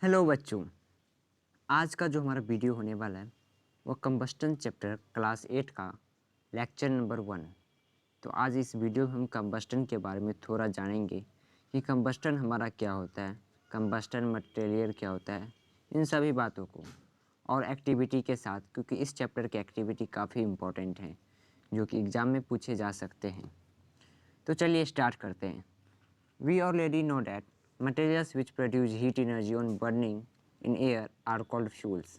Hello बच्चों। आज का जो हमारा वीडियो होने वाला है वो कंबस्टन चैप्टर क्लास 8 का लेक्चर नंबर 1। तो आज इस वीडियो में हम कंबस्टन के बारे में थोड़ा जानेंगे कि कंबस्टन हमारा क्या होता है, कंबस्टन मटेरियल क्या होता है, इन सभी बातों को और एक्टिविटी के साथ, क्योंकि इस चैप्टर की एक्टिविटी काफ़ी इम्पोर्टेंट हैं जो कि एग्ज़ाम में पूछे जा सकते हैं। तो चलिए स्टार्ट करते हैं। We already know that materials which produce heat energy on burning in air are called fuels।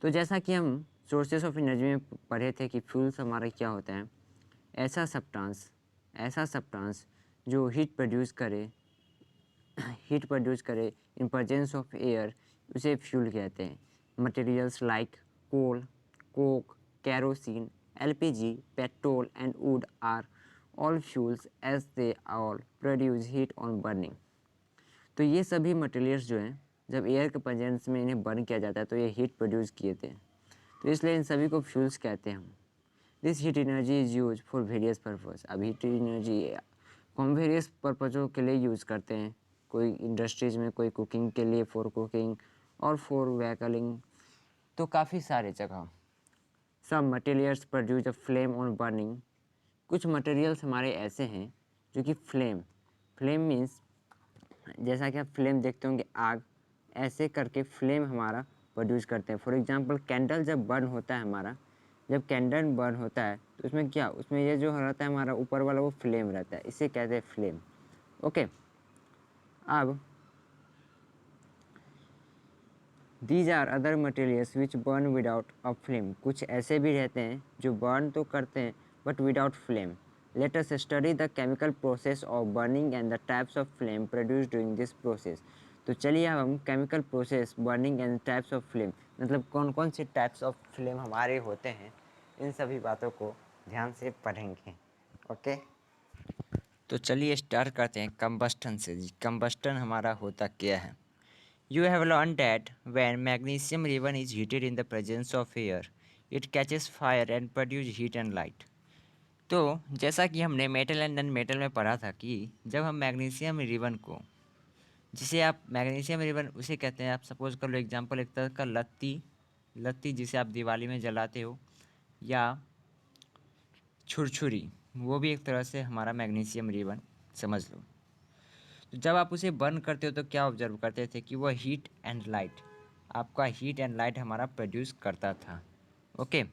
तो जैसा कि हम सोर्सेस ऑफ एनर्जी में पढ़े थे कि फ्यूल्स हमारा क्या होता है, ऐसा सब्सटेंस जो हीट प्रोड्यूस करे इन प्रेजेंस ऑफ एयर, उसे फ्यूल कहते हैं। Materials like coal, coke, kerosene, LPG, petrol and wood are all fuels as they all produce heat on burning. तो ये सभी मटेरियल्स जो हैं, जब एयर के प्रेजेंस में इन्हें बर्न किया जाता है तो ये हीट प्रोड्यूस किए थे, तो इसलिए इन सभी को फ्यूल्स कहते हैं हम। This heat energy is use for various purpose. अब हीट एनर्जी को हम वेरियस पर्पज़ों के लिए यूज़ करते हैं। कोई इंडस्ट्रीज़ में, कोई कुकिंग के लिए, फॉर कुकिंग और फॉर व्हीकलिंग, तो काफ़ी सारे जगह। सब materials produce a flame on burning. कुछ मटेरियल्स हमारे ऐसे हैं जो कि फ्लेम मीन्स, जैसा कि आप फ्लेम देखते होंगे, आग, ऐसे करके फ्लेम हमारा प्रोड्यूस करते हैं। फॉर एग्जांपल कैंडल जब बर्न होता है हमारा, जब कैंडल बर्न होता है तो उसमें क्या, उसमें ये जो रहता है हमारा ऊपर वाला, वो फ्लेम रहता है, इसे कहते हैं फ्लेम। ओके, अब these are other materials which burn without a flame. कुछ ऐसे भी रहते हैं जो बर्न तो करते हैं but without flame. Let us study the chemical process of burning and the types of flame produce during this process. तो चलिए अब हम chemical process, burning and types of flame, मतलब कौन कौन से टाइप्स ऑफ फ्लेम हमारे होते हैं, इन सभी बातों को ध्यान से पढ़ेंगे। ओके, तो चलिए स्टार्ट करते हैं कंबस्टन से। कंबस्टन हमारा होता क्या है? You have learned that when magnesium ribbon is heated in the presence of air, it catches fire and produces heat and light। तो जैसा कि हमने मेटल एंड नॉन मेटल में पढ़ा था कि जब हम मैग्नीशियम रिबन को, जिसे आप मैग्नीशियम रिबन उसे कहते हैं, आप सपोज कर लो एग्जांपल एक तरह का लत्ती जिसे आप दिवाली में जलाते हो, या छुरछुरी, वो भी एक तरह से हमारा मैग्नीशियम रिबन समझ लो। तो जब आप उसे बर्न करते हो तो क्या ऑब्जर्व करते थे कि वह हीट एंड लाइट, आपका हीट एंड लाइट हमारा प्रोड्यूस करता था। Okay,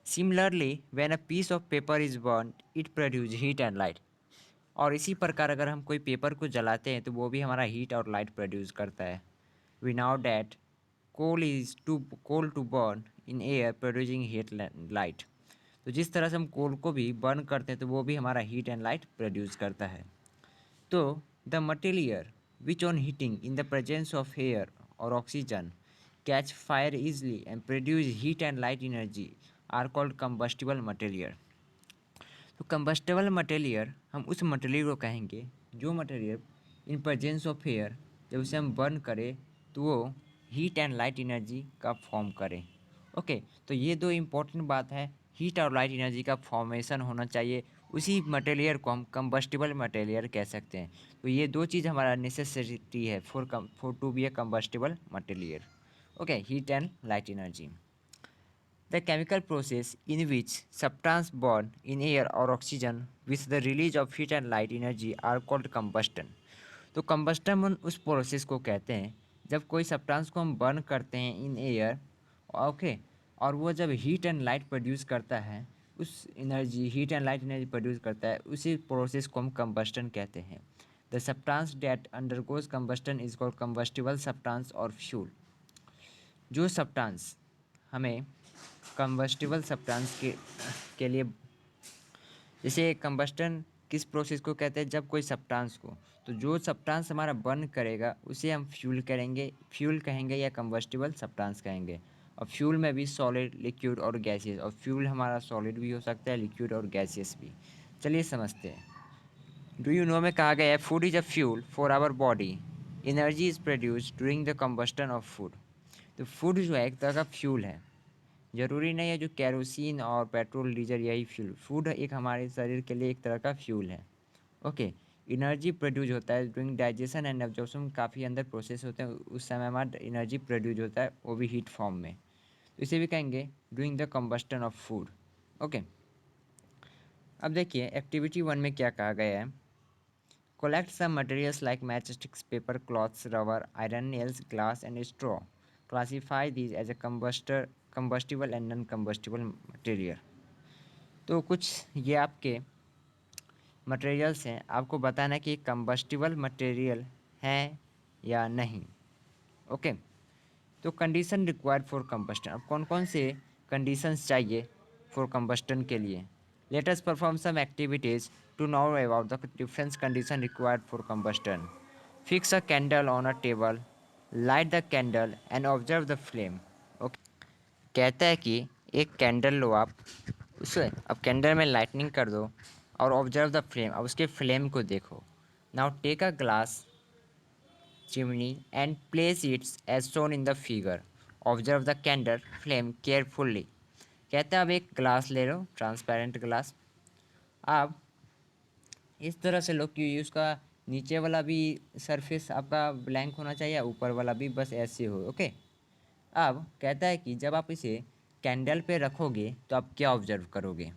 similarly when a piece of paper is burn it produce heat and light. और इसी प्रकार अगर हम कोई पेपर को जलाते हैं तो वो भी हमारा हीट और लाइट प्रोड्यूस करता है। We now that coal to burn in air producing heat light. तो जिस तरह से हम कोल को भी बर्न करते हैं तो वो भी हमारा हीट एंड लाइट प्रोड्यूस करता है। तो the material which on heating in the presence of air or oxygen catch fire easily and produce heat and light energy are called combustible material। तो combustible material हम उस material को कहेंगे जो material in presence of air, जब उसे हम burn करें तो वो हीट एंड लाइट एनर्जी का फॉर्म करें। ओके, तो ये दो इम्पोर्टेंट बात है, हीट और लाइट एनर्जी का फॉर्मेशन होना चाहिए, उसी मटेरियल को हम कंबस्टिबल मटेरियल कह सकते हैं। तो ये दो चीज़ हमारा नेसेसिटी है for to be a combustible material. Okay, heat and light energy. The chemical process in which substance burn in air or oxygen with the release of heat and light energy are called combustion। तो combustion उस process को कहते हैं जब कोई substance को हम burn करते हैं इन एयर, ओके, और वो जब हीट एंड लाइट प्रोड्यूस करता है, उस energy, heat and light energy produce करता है, उसी प्रोसेस को हम combustion कहते हैं। The substance date undergoes combustion is called combustible substance और फ्यूल। जो सब्सटेंस हमें कंबस्टिबल सब्सटेंस के लिए, जैसे कंबस्टन किस प्रोसेस को कहते हैं, जब कोई सब्सटेंस को, तो जो सब्सटेंस हमारा बर्न करेगा उसे हम फ्यूल कहेंगे या कंबस्टिबल सब्सटेंस कहेंगे। और फ्यूल में भी सॉलिड, लिक्विड और गैसियस, और फ्यूल हमारा सॉलिड भी हो सकता है, लिक्विड और गैसियस भी। चलिए समझते हैं। डू यू नो में कहा गया है food is a fuel for our body, energy is produce during the combustion of food. तो फूड जो है एक तरह का फ्यूल है, ज़रूरी नहीं है जो कैरोसिन और पेट्रोल, डीजल, यही फ्यूल, फूड एक हमारे शरीर के लिए एक तरह का फ्यूल है। ओके, एनर्जी प्रोड्यूस होता है ड्यूरिंग डाइजेशन एंड एब्जॉर्प्शन, काफ़ी अंदर प्रोसेस होते हैं, उस समय हमारा एनर्जी प्रोड्यूस होता है, वो भी हीट फॉर्म में। तो इसे भी कहेंगे doing the combustion of food. Okay, अब देखिए एक्टिविटी 1 में क्या कहा गया है। Collect some materials like matchsticks, paper, cloths, rubber, iron, nails, glass, and straw. Classify these as a combustible and non-combustible material. तो कुछ ये आपके मटेरियल्स हैं, आपको बताना है कि कंबस्टिबल मटेरियल हैं या नहीं। ओके, तो कंडीशन रिक्वायर्ड फॉर कंबस्टन, अब कौन कौन से कंडीशंस चाहिए फॉर कंबस्टन के लिए। Let us perform some activities to know about the different condition required for combustion. Fix a candle on a table, light the candle and observe the flame. Okay, कहता है कि एक candle लो आप, उसे अब candle में लाइटनिंग कर दो और ऑब्जर्व द फ्लेम, अब उसके फ्लेम को देखो। Now take a glass chimney and place it as shown in the figure. Observe the candle flame carefully. कहता है अब एक ग्लास ले लो, ट्रांसपेरेंट ग्लास। आप इस तरह से लो कि उसका नीचे वाला भी सरफेस आपका ब्लैंक होना चाहिए, ऊपर वाला भी बस ऐसे हो। ओके, अब कहता है कि जब आप इसे कैंडल पे रखोगे तो आप क्या ऑब्जर्व करोगे।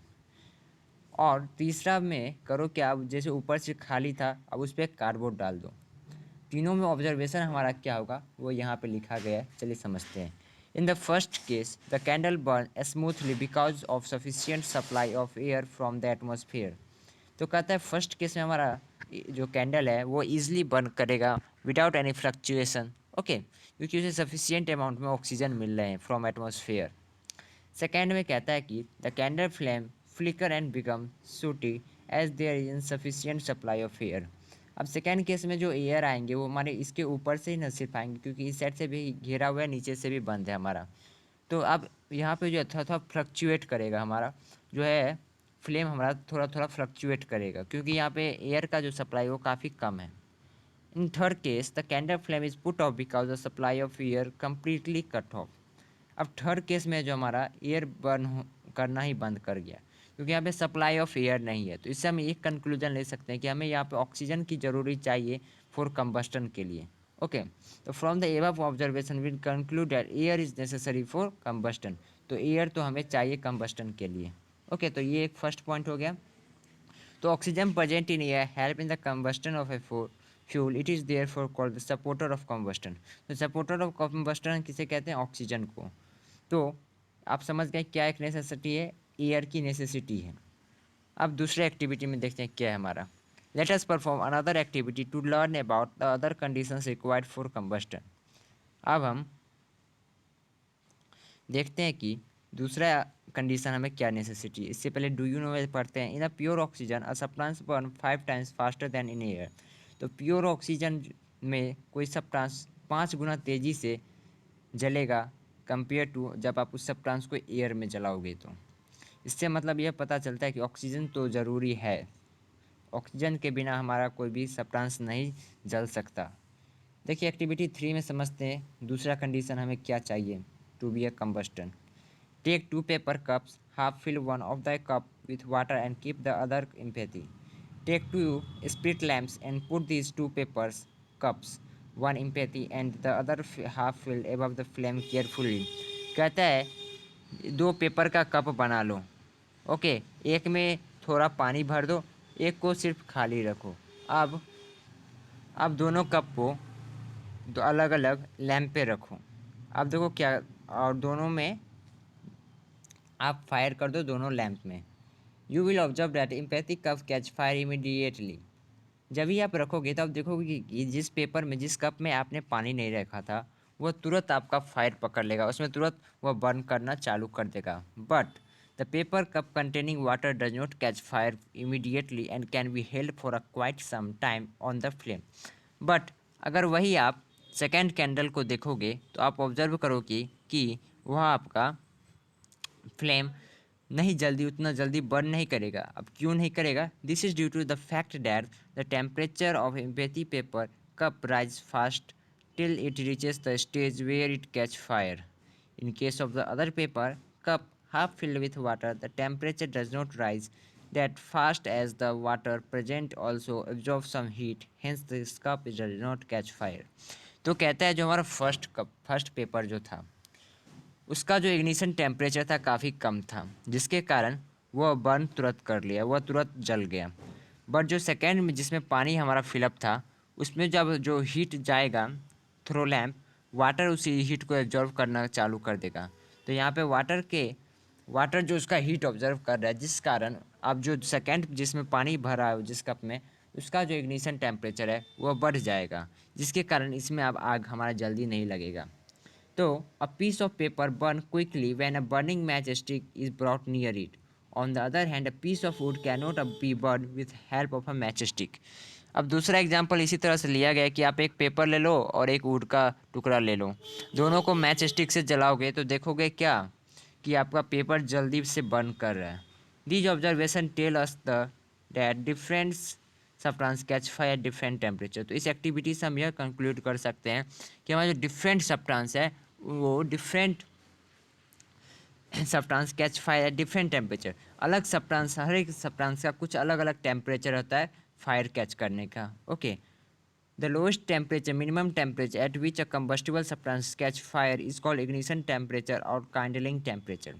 और तीसरा में करो क्या, अब जैसे ऊपर से खाली था, अब उस पर कार्डबोर्ड डाल दो। तीनों में ऑब्जर्वेशन हमारा क्या होगा वो यहाँ पे लिखा गया है, चलिए समझते हैं। In the first case the candle burn smoothly because of sufficient supply of air from the atmosphere. तो कहता है फर्स्ट केस में हमारा जो कैंडल है वो ईजिली बर्न करेगा विदाउट एनी फ्लक्चुएशन। ओके, क्योंकि उसे सफिशियंट अमाउंट में ऑक्सीजन मिल रहे हैं फ्रॉम एटमोसफियर। सेकेंड में कहता है कि the candle flame flicker and become sooty as there is insufficient supply of air. अब सेकेंड केस में जो एयर आएंगे वो हमारे इसके ऊपर से ही न सिर्फ आएंगे, क्योंकि इस साइड से भी घेरा हुआ है, नीचे से भी बंद है हमारा। तो अब यहाँ पे जो है थोड़ा थोड़ा फ्लक्चुएट करेगा हमारा जो है फ्लेम, हमारा थोड़ा थोड़ा फ्लक्चुएट करेगा, क्योंकि यहाँ पे एयर का जो सप्लाई वो काफ़ी कम है। In third case the candle flame is put off because the supply of air completely cut off. अब थर्ड केस में जो हमारा एयर बर्न करना ही बंद कर गया, क्योंकि यहाँ पे सप्लाई ऑफ एयर नहीं है। तो इससे हम एक कंक्लूजन ले सकते हैं कि हमें यहाँ पे ऑक्सीजन की ज़रूरी चाहिए फॉर कंबस्टन के लिए। ओके, तो from the above observation we conclude that air is necessary for combustion. तो एयर तो हमें चाहिए कंबस्टन के लिए। ओके, तो ये एक फर्स्ट पॉइंट हो गया। तो oxygen present in air help in the combustion of a fuel, it is therefore called the supporter of combustion. तो सपोर्टर ऑफ कंबस्टन किसे कहते हैं, ऑक्सीजन को। तो आप समझ गए क्या एक नेसेसिटी है, एयर की नेसेसिटी है। अब दूसरे एक्टिविटी में देखते हैं क्या है हमारा। Let us perform another activity to learn about the other conditions required for combustion. अब हम देखते हैं कि दूसरा कंडीशन हमें क्या नेसेसिटी है। इससे पहले डू यू नो में पढ़ते हैं in a pure oxygen a substance burn 5 times faster than in air. तो प्योर ऑक्सीजन में कोई सब्सटेंस 5 गुना तेज़ी से जलेगा कंपेयर टू जब आप उस सब्सटेंस को एयर में जलाओगे। तो इससे मतलब यह पता चलता है कि ऑक्सीजन तो ज़रूरी है, ऑक्सीजन के बिना हमारा कोई भी सब्सटेंस नहीं जल सकता। देखिए एक्टिविटी 3 में समझते हैं दूसरा कंडीशन हमें क्या चाहिए to be a combustion. Take 2 paper cups, half fill one of the cup with water and keep the other empty. Take 2 split lamps and put these 2 papers cups, one empty and the other half filled above the flame carefully. कहता है 2 paper का cup बना लो। Okay, एक में थोड़ा पानी भर दो, एक को सिर्फ खाली रखो। अब दोनों कप को दो अलग अलग लैंप पे रखो। अब देखो क्या, और दोनों में आप फायर कर दो दोनों लैंप में। You will observe that empathic cup catch fire immediately. जब ही आप रखोगे तब देखोगे कि जिस पेपर में जिस कप में आपने पानी नहीं रखा था वह तुरंत आपका फायर पकड़ लेगा, उसमें तुरंत वह बर्न करना चालू कर देगा। But the paper cup containing water does not catch fire immediately and can be held for a quite some time on the flame. But अगर वही आप सेकेंड कैंडल को देखोगे तो आप ऑब्जर्व करोगे कि वह आपका फ्लेम नहीं जल्दी उतना जल्दी बर्न नहीं करेगा। अब क्यों नहीं करेगा, this is due to the fact that the temperature of empty paper cup rise fast till it reaches the stage where it catch fire. In case of the other paper cup half filled with water, the temperature does not rise that fast as the water present also absorb some heat, hence this cup does not catch fire. तो कहता है जो हमारा first paper जो था उसका जो ignition temperature था काफ़ी कम था, जिसके कारण वह बर्न तुरंत कर लिया, वह तुरंत जल गया। बट जो सेकेंड में जिसमें पानी हमारा फिलअप था उसमें जब जो हीट जाएगा थ्रो लैम्प, वाटर उसी हीट को एब्जॉर्व करना चालू कर देगा। तो यहाँ पे वाटर जो उसका हीट ऑब्जर्व कर रहा है, जिस कारण अब जो सेकेंड जिसमें पानी भरा है जिस कप में, उसका जो इग्निशन टेम्परेचर है वह बढ़ जाएगा, जिसके कारण इसमें अब आग हमारा जल्दी नहीं लगेगा। तो a piece of paper burn quickly when a burning matchstick is brought near it. On the other hand, a piece of wood cannot be burned with help of a matchstick. अब दूसरा एग्जांपल इसी तरह से लिया गया कि आप एक पेपर ले लो और एक वुड का टुकड़ा ले लो, दोनों को मैच स्टिक से जलाओगे तो देखोगे क्या कि आपका पेपर जल्दी से बर्न कर रहा है। These observation tell us the that different substance catch fire different temperature. तो इस एक्टिविटी से हम यह कंक्लूड कर सकते हैं कि हमारा जो डिफरेंट सब्सटेंस है वो different substance catch fire at different temperature. अलग सब्सटेंस, हर एक सब्सटेंस का कुछ अलग अलग टेम्परेचर होता है फायर कैच करने का। Okay, the lowest temperature minimum temperature at which a combustible substance catch fire is called ignition temperature और काइंडलिंग टेम्परेचर।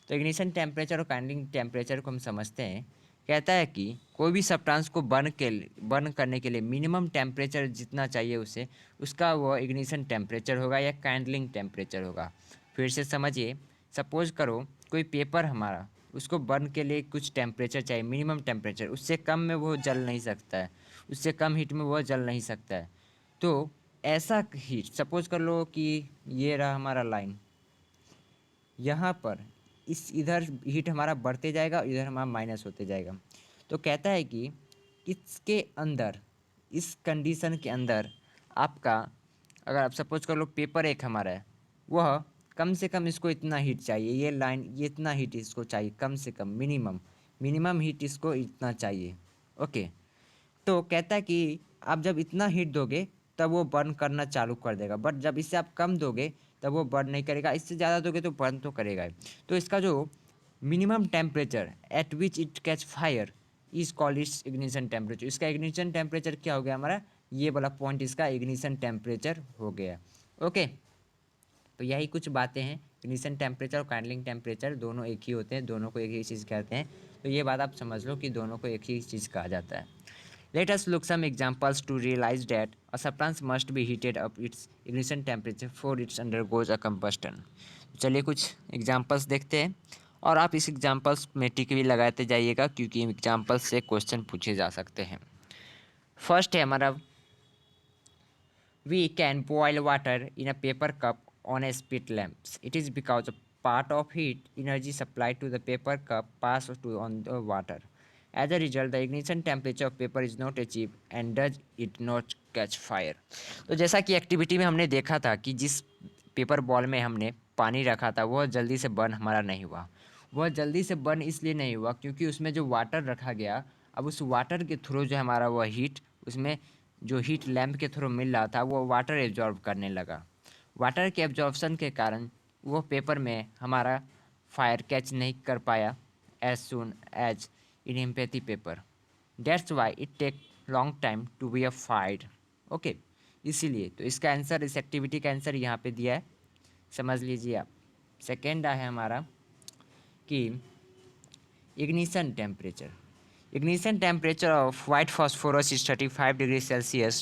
तो इग्निशन टेम्परेचर और काइंडलिंग टेम्परेचर को हम समझते हैं। कहता है कि कोई भी सब्सटेंस को बर्न करने के लिए मिनिमम टेम्परेचर जितना चाहिए उसे, उसका वो इग्निशन टेम्परेचर होगा या काइंडलिंग टेम्परेचर होगा। फिर से समझिए, सपोज करो कोई पेपर हमारा, उसको बर्न के लिए कुछ टेम्परेचर चाहिए, मिनिमम टेम्परेचर, उससे कम में वो जल नहीं सकता है, उससे कम हीट में वो जल नहीं सकता है। तो ऐसा हीट सपोज कर लो कि ये रहा हमारा लाइन, यहाँ पर इस इधर हीट हमारा बढ़ते जाएगा और इधर हमारा माइनस होते जाएगा। तो कहता है कि इसके अंदर, इस कंडीशन के अंदर आपका, अगर आप सपोज कर लो पेपर एक हमारा है, वह कम से कम इसको इतना हीट चाहिए, ये लाइन ये इतना हीट इसको चाहिए, कम से कम मिनिमम हीट इसको इतना चाहिए। ओके, तो कहता है कि आप जब इतना हीट दोगे तब वो बर्न करना चालू कर देगा, बट जब इससे आप कम दोगे तब वो बर्न नहीं करेगा, इससे ज़्यादा दोगे तो बर्न तो करेगा ही। तो इसका जो minimum temperature at which it catch fire is called its ignition temperature. इसका इग्निशन टेम्परेचर क्या हो गया हमारा, ये वाला पॉइंट इसका इग्निशन टेम्परेचर हो गया। ओके, तो यही कुछ बातें हैं। इग्निशन टेम्परेचर और काइंडलिंग टेम्परेचर दोनों एक ही होते हैं, दोनों को एक ही चीज़ कहते हैं। तो ये बात आप समझ लो कि दोनों को एक ही चीज़ कहा जाता है। Let us look some examples to realize that a substance must be heated up its ignition temperature before it undergoes a combustion. चलिए कुछ एग्जांपल्स देखते हैं और आप इस एग्जांपल्स में टिक भी लगाते जाइएगा क्योंकि एग्जांपल्स से क्वेश्चन पूछे जा सकते हैं। फर्स्ट है हमारा, we can boil water in a paper cup on a spit lamp. It is because a part of heat energy supplied to the paper cup passes to on the water. As a result, the ignition temperature of paper is not achieved and does it not catch fire. तो जैसा कि activity में हमने देखा था कि जिस paper ball में हमने पानी रखा था वह जल्दी से बर्न हमारा नहीं हुआ। वह जल्दी से बर्न इसलिए नहीं हुआ क्योंकि उसमें जो वाटर रखा गया, अब उस वाटर के थ्रू जो हमारा वह हीट, उसमें जो हीट लैम्प के थ्रू मिल रहा था वो वाटर एब्जॉर्ब करने लगा। वाटर के एब्जॉर्बसन के कारण वो पेपर में हमारा फायर कैच नहीं कर पाया as soon as in empty paper. That's why it take long time to be a fire. Okay, इसीलिए तो इसका आंसर, इस एक्टिविटी का आंसर यहाँ पे दिया है, समझ लीजिए आप। सेकेंड है हमारा कि ignition temperature. Ignition temperature of white phosphorus is 35 degrees Celsius.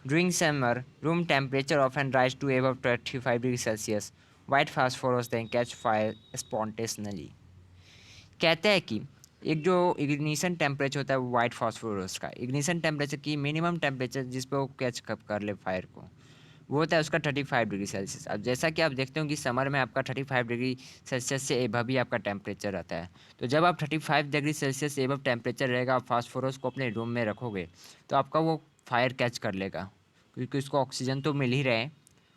During summer, room temperature often rises to above 35 degrees Celsius. White phosphorus then catch fire spontaneously. कहते हैं कि एक जो इग्निशन टेम्परेचर होता है वाइट फास्फोरस का, इग्निशन टेम्परेचर की minimum temperature जिस पे वो कैच कर ले फायर को, वो होता है उसका 35 डिग्री सेल्सियस। अब जैसा कि आप देखते हो कि समर में आपका 35 डिग्री सेल्सियस से एबव ही आपका टेम्परेचर रहता है। तो जब आप 35 डिग्री सेल्सियस से एबव टेम्परेचर रहेगा, आप फास्फोरस को अपने रूम में रखोगे तो आपका वो फायर कैच कर लेगा क्योंकि उसको ऑक्सीजन तो मिल ही रहे हैं।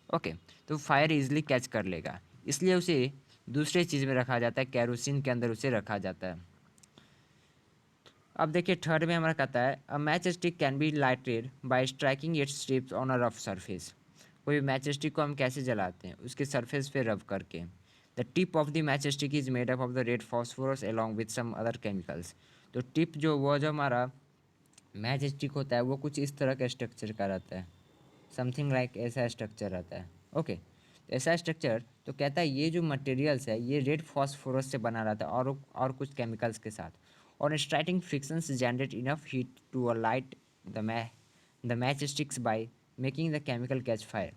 ओके, तो फायर इजीली कैच कर लेगा, इसलिए उसे दूसरे चीज़ में रखा जाता है, कैरोसिन के अंदर उसे रखा जाता है। अब देखिए थर्ड में हमारा कहता है a match stick can be lighted bye striking it's strips on a rough surface. कोई मैच स्टिक को हम कैसे जलाते हैं, उसके सरफेस पे रब करके। The tip of the match stick is made up of the red phosphorus along with some other chemicals. तो टिप जो हमारा मैच स्टिक होता है वो कुछ इस तरह का स्ट्रक्चर का रहता है, समथिंग लाइक ऐसा स्ट्रक्चर रहता है। ओके, तो ऐसा स्ट्रक्चर तो कहता है ये जो मटेरियल्स है ये रेड फॉस्फोरस से बना रहता है और कुछ केमिकल्स के साथ, और striking frictions generate enough heat to light the match sticks by making the chemical catch fire.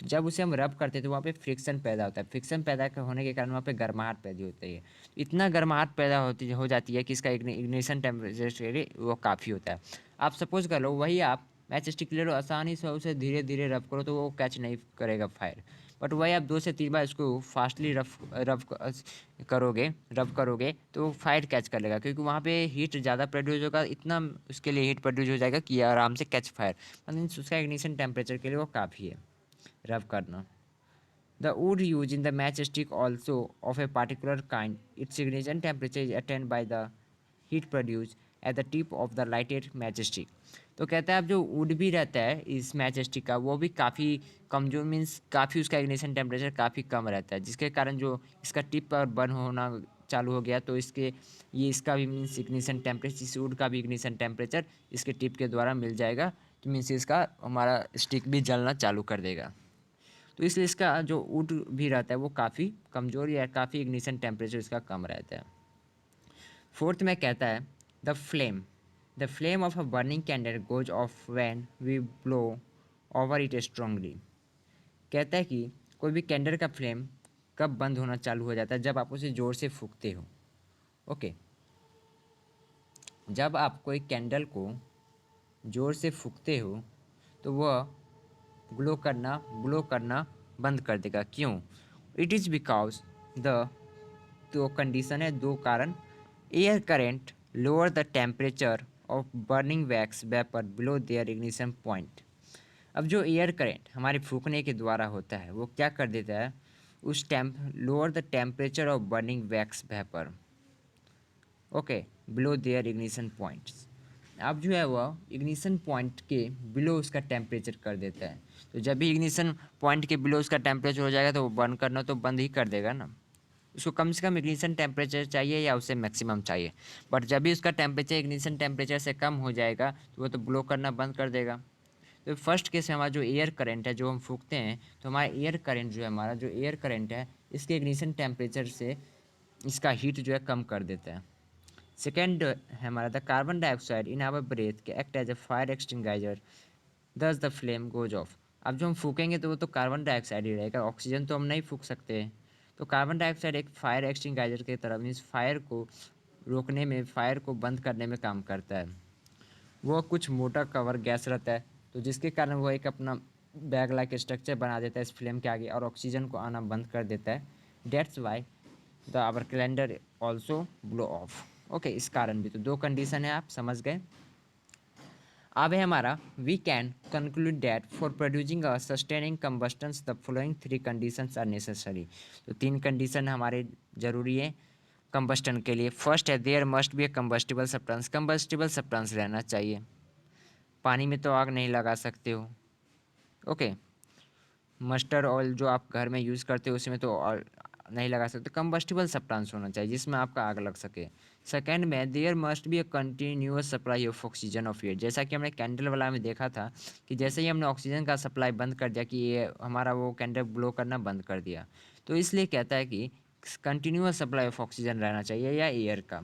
जब उसे हम रब करते हैं तो वहाँ पे फ्रिक्शन पैदा होता है, फ्रिक्शन पैदा होने के कारण वहाँ पे गर्माहट पैदा होती है, इतना गर्माहट पैदा हो जाती है कि इसका इग्निशन टेम्परेचर के लिए वो काफ़ी होता है। आप सपोज कर लो वही आप मैच स्टिक ले लो, आसानी से उसे धीरे धीरे रब करो तो वो कैच नहीं करेगा फायर, बट वही आप 2 से 3 बार इसको फास्टली रब करोगे तो फायर कैच कर लेगा, क्योंकि वहाँ पे हीट ज़्यादा प्रोड्यूस होगा, इतना उसके लिए हीट प्रोड्यूस हो जाएगा कि आराम से कैच फायर, मतलब उसका इग्निशन टेम्परेचर के लिए वो काफ़ी है रब करना। The wood used in the matchstick also of a particular kind, its ignition temperature is attained by the heat produced at the tip of the lighted matchstick। तो कहता है अब जो वुड भी रहता है इस मैच स्टिक का वो भी काफ़ी कमजोर, मीन्स काफ़ी उसका इग्निशन टेम्परेचर काफ़ी कम रहता है, जिसके कारण जो इसका टिप पर बर्न होना चालू हो गया तो इसका भी मीन्स इग्निशन टेम्परेचर, इस वुड का भी इग्निशन टेम्परेचर इसके टिप के द्वारा मिल जाएगा, तो मीन्स इसका हमारा स्टिक भी जलना चालू कर देगा। तो इसलिए इसका जो वुड भी रहता है वो काफ़ी कमज़ोर या काफ़ी इग्निशन टेम्परेचर इसका कम रहता है। फोर्थ में कहता है the flame of a burning candle goes off when we blow over it strongly. कहता है कि कोई भी कैंडल का फ्लेम कब बंद होना चालू हो जाता है, जब आप उसे ज़ोर से फूंकते हो। ओके, जब आप कोई कैंडल को ज़ोर से फूंकते हो तो वह ग्लो करना बंद कर देगा। क्यों? इट इज़ बिकॉज द दो कंडीशन है, दो कारण। Air current lower the temperature of burning wax vapour below their ignition point. अब जो एयर करेंट हमारे फूकने के द्वारा होता है वो क्या कर देता है, उस lower the temperature of burning wax vapour, okay, below their ignition points. अब जो है वह इग्निशन पॉइंट के बिलो उसका टेम्परेचर कर देता है, तो जब भी इग्निशन पॉइंट के बिलो उसका टेम्परेचर हो जाएगा तो वो बर्न करना तो बंद ही कर देगा ना। उसको कम से कम इग्निशन टेम्परेचर चाहिए या उससे मैक्सिमम चाहिए, बट जब भी उसका टेम्परेचर इग्निशन टेम्परेचर से कम हो जाएगा तो वो तो ब्लो करना बंद कर देगा। तो फर्स्ट केस में हमारा जो एयर करंट है जो हम फूकते हैं तो हमारा एयर करंट जो है, हमारा जो एयर करंट है इसके इग्निशन टेम्परेचर से इसका हीट जो है कम कर देता है। सेकेंड है हमारा the carbon dioxide in our breath के act as a fire extinguisher दस द फ्लेम गोज ऑफ। अब जो हम फूकेंगे तो वो तो कार्बन डाइऑक्साइड ही रहेगा, ऑक्सीजन तो हम नहीं फूक सकते। तो कार्बन डाइऑक्साइड एक फायर एक्सटिंगाइजर की तरह मीन्स फायर को रोकने में, फायर को बंद करने में काम करता है। वो कुछ मोटा कवर गैस रहता है तो जिसके कारण वो एक अपना बैग लाइक स्ट्रक्चर बना देता है इस फ्लेम के आगे और ऑक्सीजन को आना बंद कर देता है। That's why the our candle also blow off. Okay, इस कारण भी तो दो कंडीशन है, आप समझ गए। अब है हमारा we can conclude that for producing a sustaining combustions the following 3 conditions are necessary. तो 3 कंडीशन हमारे जरूरी है कंबस्टन के लिए। फर्स्ट है there must be a combustible substance रहना चाहिए, पानी में तो आग नहीं लगा सकते हो। ओके, मस्टर्ड ऑयल जो आप घर में यूज़ करते हो उसमें तो नहीं लगा सकते, कंबस्टिबल सब्सटेंस होना चाहिए जिसमें आपका आग लग सके। सेकंड में there must be a continuous supply of oxygen of air, जैसा कि हमने कैंडल वाला में देखा था कि जैसे ही हमने ऑक्सीजन का सप्लाई बंद कर दिया कि ये हमारा वो कैंडल ब्लो करना बंद कर दिया, तो इसलिए कहता है कि कंटिन्यूअस सप्लाई ऑफ ऑक्सीजन रहना चाहिए या एयर का।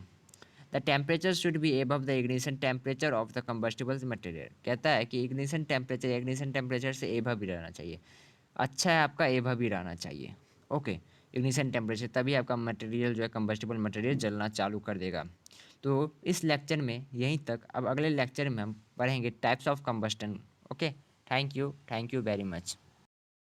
The temperature should be above the ignition temperature of the combustible material, कहता है कि इग्निशन टेम्परेचर से एबव भी रहना चाहिए। अच्छा है आपका एबव भी रहना चाहिए। ओके, इग्निशन टेम्परेचर, तभी आपका मटेरियल जो है कंबस्टिबल मटेरियल जलना चालू कर देगा। तो इस लेक्चर में यहीं तक, अब अगले लेक्चर में हम पढ़ेंगे types of combustion. Okay, thank you very much.